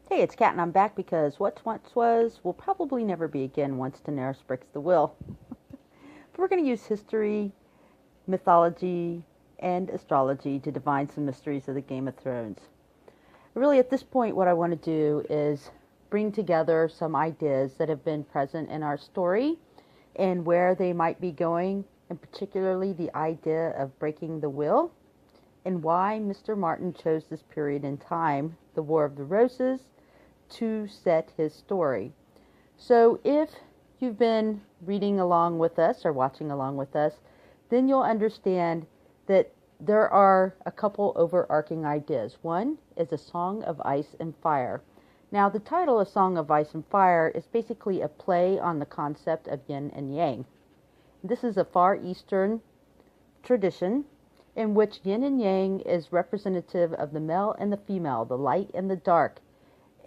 Hey, it's Kat, and I'm back because what once was will probably never be again once Daenerys breaks the will. But we're going to use history, mythology, and astrology to divine some mysteries of the Game of Thrones. Really, at this point, what I want to do is bring together some ideas that have been present in our story and where they might be going, and particularly the idea of breaking the will and why Mr. Martin chose this period in time, the War of the Roses, to set his story. So if you've been reading along with us or watching along with us, then you'll understand that there are a couple overarching ideas. One is a song of ice and fire. Now, the title, A Song of Ice and Fire, is basically a play on the concept of yin and yang. This is a Far Eastern tradition in which yin and yang is representative of the male and the female, the light and the dark.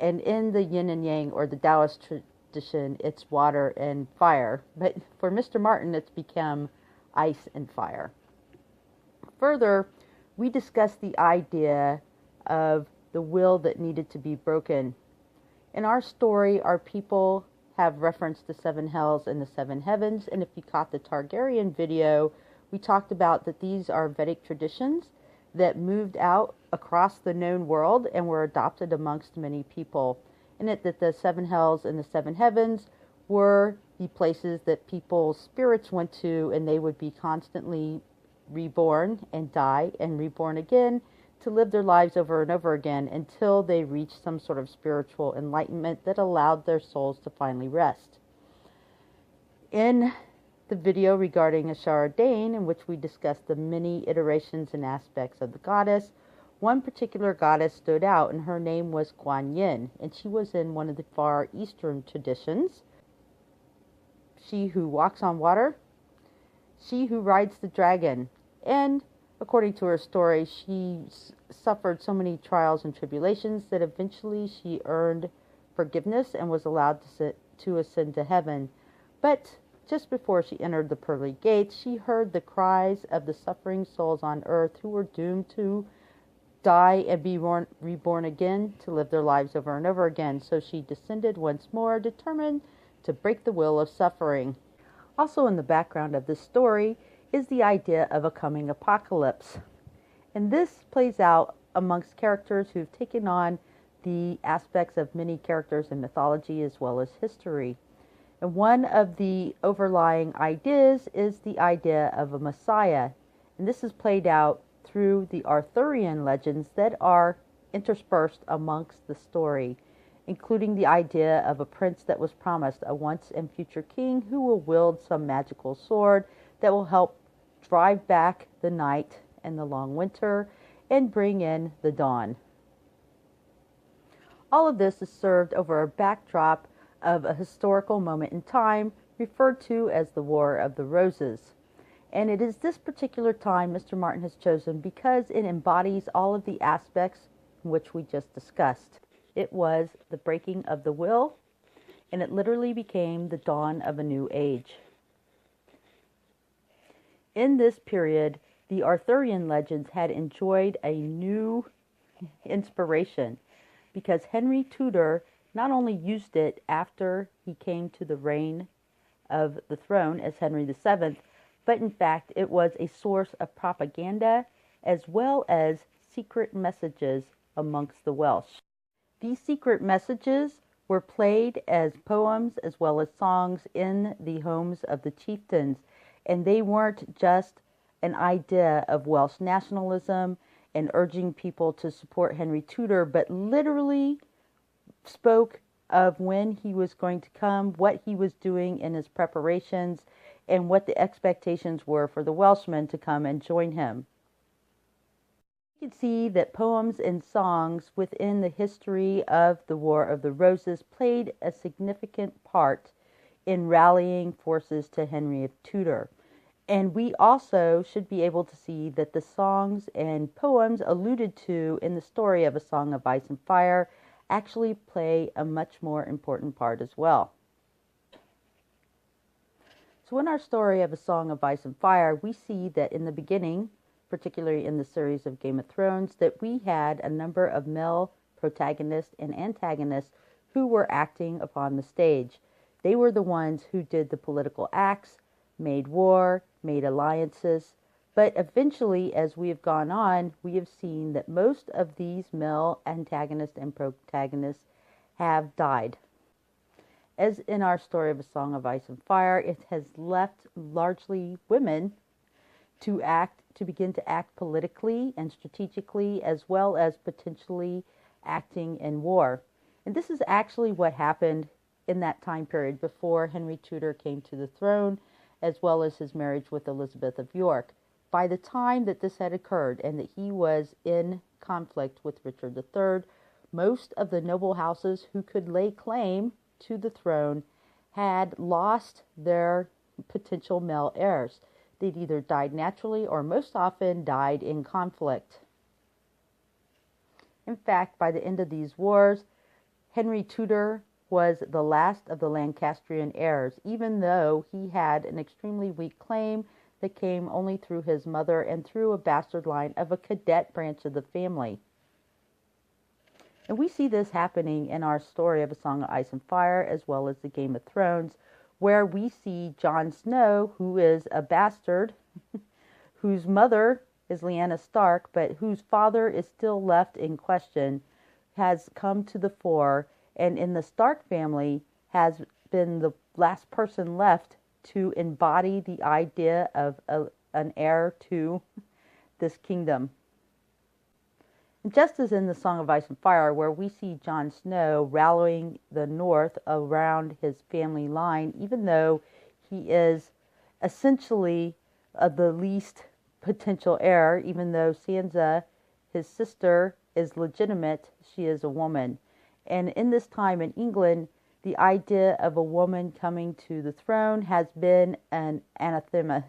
And in the yin and yang, or the Taoist tradition, it's water and fire. But for Mr. Martin, it's become ice and fire. Further, we discussed the idea of the will that needed to be broken. In our story, our people have referenced the seven hells and the seven heavens. And if you caught the Targaryen video, we talked about that these are Vedic traditions that moved out across the known world and were adopted amongst many people. And that the seven hells and the seven heavens were the places that people's spirits went to, and they would be constantly reborn and die and reborn again to live their lives over and over again until they reached some sort of spiritual enlightenment that allowed their souls to finally rest. In the video regarding Ashara Dane, in which we discussed the many iterations and aspects of the goddess, one particular goddess stood out, and her name was Kuan Yin, and she was in one of the Far Eastern traditions. She who walks on water, she who rides the dragon, and according to her story, she suffered so many trials and tribulations that eventually she earned forgiveness and was allowed to ascend to heaven. But just before she entered the pearly gates, she heard the cries of the suffering souls on earth who were doomed to die and be reborn again to live their lives over and over again. So she descended once more, determined to break the will of suffering. Also in the background of this story is the idea of a coming apocalypse. And this plays out amongst characters who've taken on the aspects of many characters in mythology as well as history. And one of the overlying ideas is the idea of a Messiah. And this is played out through the Arthurian legends that are interspersed amongst the story, including the idea of a prince that was promised, a once and future king who will wield some magical sword that will help drive back the night and the long winter and bring in the dawn. All of this is served over a backdrop of a historical moment in time referred to as the War of the Roses. And it is this particular time Mr. Martin has chosen because it embodies all of the aspects which we just discussed. It was the breaking of the will, and it literally became the dawn of a new age. In this period, the Arthurian legends had enjoyed a new inspiration because Henry Tudor not only used it after he came to the reign of the throne as Henry VII, but in fact it was a source of propaganda as well as secret messages amongst the Welsh. These secret messages were played as poems as well as songs in the homes of the chieftains, and they weren't just an idea of Welsh nationalism and urging people to support Henry Tudor, but literally spoke of when he was going to come, what he was doing in his preparations, and what the expectations were for the Welshmen to come and join him. You can see that poems and songs within the history of the War of the Roses played a significant part in rallying forces to Henry of Tudor. And we also should be able to see that the songs and poems alluded to in the story of A Song of Ice and Fire actually play a much more important part as well. So in our story of A Song of Ice and Fire, we see that in the beginning, particularly in the series of Game of Thrones, that we had a number of male protagonists and antagonists who were acting upon the stage. They were the ones who did the political acts, made war, made alliances, but eventually, as we have gone on, we have seen that most of these male antagonists and protagonists have died. As in our story of A Song of Ice and Fire, it has left largely women to begin to act politically and strategically, as well as potentially acting in war. And this is actually what happened in that time period before Henry Tudor came to the throne, as well as his marriage with Elizabeth of York. By the time that this had occurred and that he was in conflict with Richard III, most of the noble houses who could lay claim to the throne had lost their potential male heirs. They'd either died naturally or most often died in conflict. In fact, by the end of these wars, Henry Tudor was the last of the Lancastrian heirs, even though he had an extremely weak claim that came only through his mother and through a bastard line of a cadet branch of the family. And we see this happening in our story of A Song of Ice and Fire, as well as the Game of Thrones, where we see Jon Snow, who is a bastard, whose mother is Lyanna Stark, but whose father is still left in question, has come to the fore, and in the Stark family has been the last person left to embody the idea of an heir to this kingdom. And just as in the Song of Ice and Fire, where we see Jon Snow rallying the North around his family line, even though he is essentially the least potential heir, even though Sansa, his sister, is legitimate, she is a woman. And in this time in England, the idea of a woman coming to the throne has been an anathema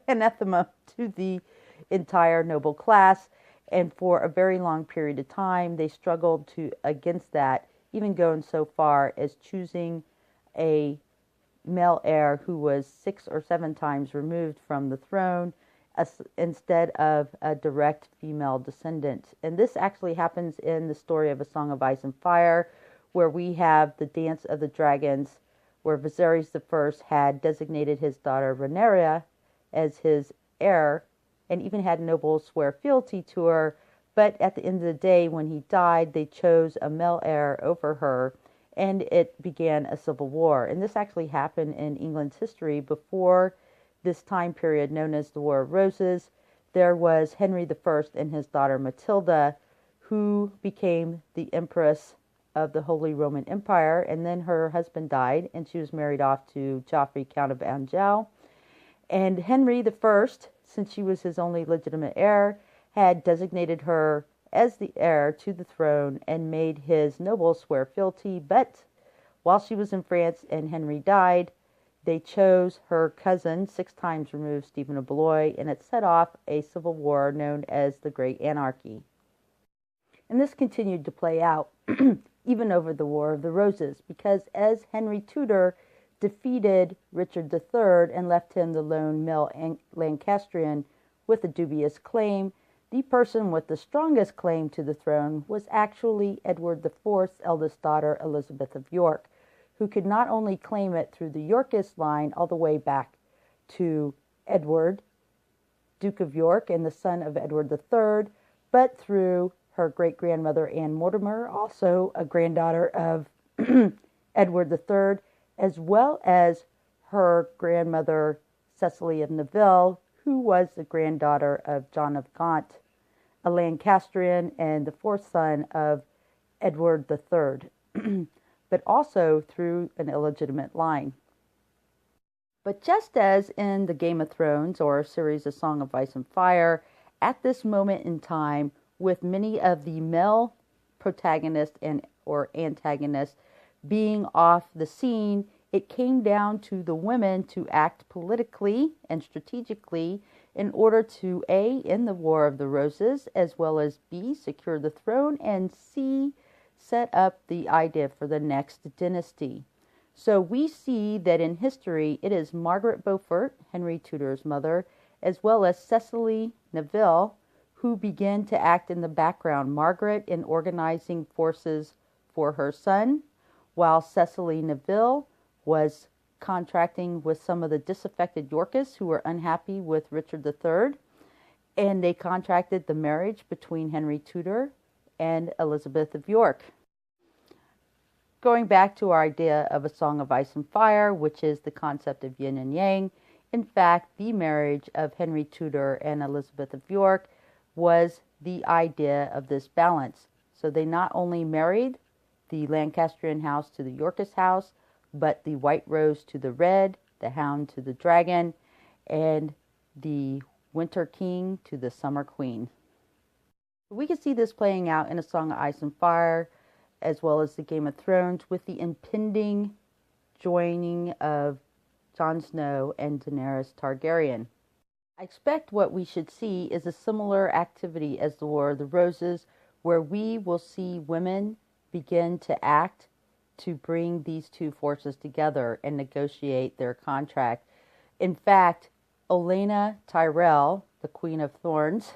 to the entire noble class. And for a very long period of time, they struggled against that, even going so far as choosing a male heir who was 6 or 7 times removed from the throne instead of a direct female descendant. And this actually happens in the story of A Song of Ice and Fire, where we have the Dance of the Dragons, where Viserys I had designated his daughter Rhaenyra as his heir, and even had nobles swear fealty to her, but at the end of the day, when he died, they chose a male heir over her, and it began a civil war. And this actually happened in England's history before this time period known as the War of Roses. There was Henry I and his daughter Matilda, who became the Empress of the Holy Roman Empire, and then her husband died, and she was married off to Joffrey, Count of Anjou. And Henry I, since she was his only legitimate heir, had designated her as the heir to the throne and made his nobles swear fealty. But while she was in France and Henry died, they chose her cousin, 6 times removed Stephen of Blois, and it set off a civil war known as the Great Anarchy. And this continued to play out even over the War of the Roses, because as Henry Tudor defeated Richard III and left him the lone male Lancastrian with a dubious claim, the person with the strongest claim to the throne was actually Edward IV's eldest daughter, Elizabeth of York, who could not only claim it through the Yorkist line all the way back to Edward, Duke of York and the son of Edward III, but through her great-grandmother Anne Mortimer, also a granddaughter of Edward III, as well as her grandmother Cecily of Neville, who was the granddaughter of John of Gaunt, a Lancastrian and the 4th son of Edward III, but also through an illegitimate line. But just as in the Game of Thrones or series A Song of Ice and Fire, at this moment in time, with many of the male protagonists or antagonists being off the scene, it came down to the women to act politically and strategically in order to A, end the War of the Roses, as well as B, secure the throne, and C, set up the idea for the next dynasty. So we see that in history, it is Margaret Beaufort, Henry Tudor's mother, as well as Cecily Neville, who began to act in the background. Margaret in organizing forces for her son, while Cecily Neville was contracting with some of the disaffected Yorkists who were unhappy with Richard III, and they contracted the marriage between Henry Tudor and Elizabeth of York. Going back to our idea of a Song of Ice and Fire, which is the concept of yin and yang, in fact, the marriage of Henry Tudor and Elizabeth of York was the idea of this balance. So they not only married the Lancastrian house to the Yorkist house, but the white rose to the red, the hound to the dragon, and the winter king to the summer queen. We can see this playing out in A Song of Ice and Fire, as well as the Game of Thrones, with the impending joining of Jon Snow and Daenerys Targaryen. I expect what we should see is a similar activity as the War of the Roses, where we will see women begin to act to bring these two forces together and negotiate their contract. In fact, Olenna Tyrell, the Queen of Thorns,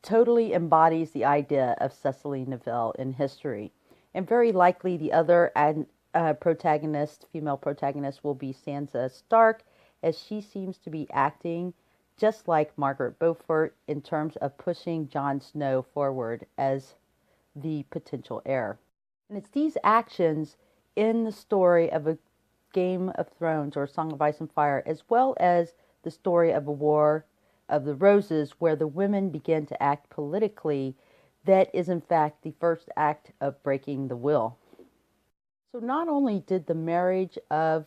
totally embodies the idea of Cecily Neville in history. And very likely the other female protagonist, will be Sansa Stark, as she seems to be acting just like Margaret Beaufort in terms of pushing Jon Snow forward as the potential heir. And it's these actions in the story of a Game of Thrones or Song of Ice and Fire, as well as the story of a War of the Roses, where the women begin to act politically, that is in fact the first act of breaking the will. So not only did the marriage of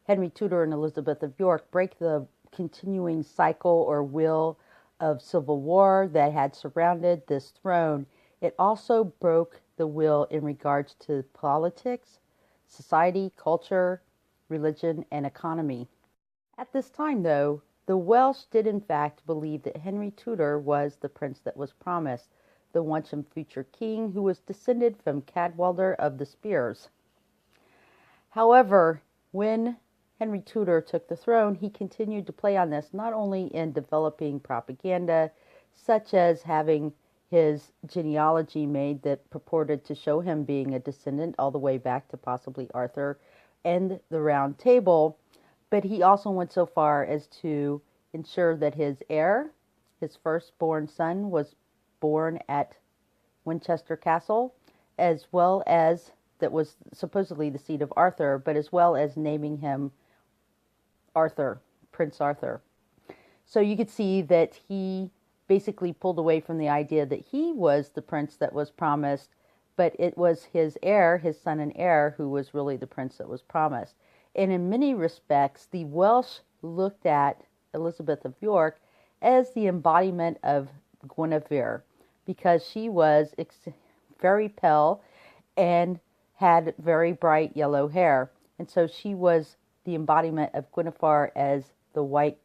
Henry Tudor and Elizabeth of York break the continuing cycle or will of civil war that had surrounded this throne, it also broke the will in regards to politics, society, culture, religion, and economy. At this time, though, the Welsh did in fact believe that Henry Tudor was the prince that was promised, the once and future king who was descended from Cadwallader of the Spears. However, when Henry Tudor took the throne, he continued to play on this, not only in developing propaganda, such as having his genealogy made that purported to show him being a descendant all the way back to possibly Arthur and the Round Table, but he also went so far as to ensure that his heir, his firstborn son, was born at Winchester Castle, as well as that was supposedly the seat of Arthur, but as well as naming him Arthur, Prince Arthur. So you could see that he basically pulled away from the idea that he was the prince that was promised, but it was his heir, his son and heir, who was really the prince that was promised. And in many respects, the Welsh looked at Elizabeth of York as the embodiment of Guinevere, because she was very pale and had very bright yellow hair. And so she was the embodiment of Guinevere as the white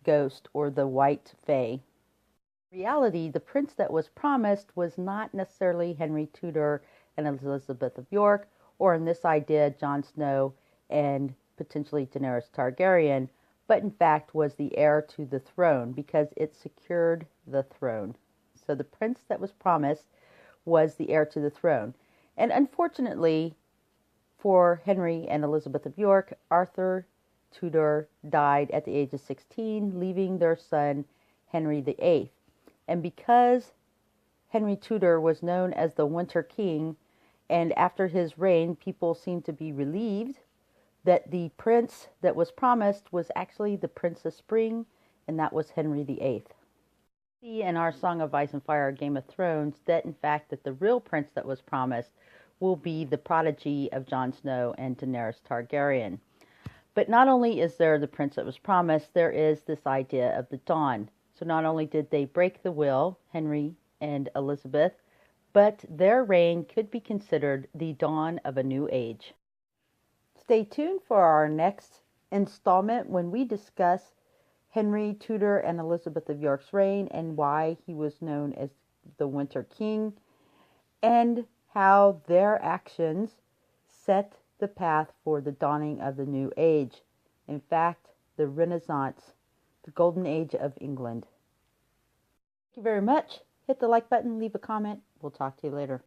ghost or the white fae. In reality, the prince that was promised was not necessarily Henry Tudor and Elizabeth of York, or in this idea, Jon Snow and potentially Daenerys Targaryen, but in fact was the heir to the throne, because it secured the throne. So the prince that was promised was the heir to the throne. And unfortunately for Henry and Elizabeth of York, Arthur Tudor died at the age of 16, leaving their son Henry VIII. And because Henry Tudor was known as the Winter King, and after his reign, people seemed to be relieved that the prince that was promised was actually the Prince of Spring, and that was Henry VIII. See in our Song of Ice and Fire, Game of Thrones, that in fact that the real prince that was promised will be the prodigy of Jon Snow and Daenerys Targaryen. But not only is there the prince that was promised, there is this idea of the dawn. So not only did they break the will, Henry and Elizabeth, but their reign could be considered the dawn of a new age. Stay tuned for our next installment when we discuss Henry Tudor and Elizabeth of York's reign and why he was known as the Winter King, and how their actions set the path for the dawning of the new age. In fact, the Renaissance, the golden age of England. Thank you very much. Hit the like button, leave a comment. We'll talk to you later.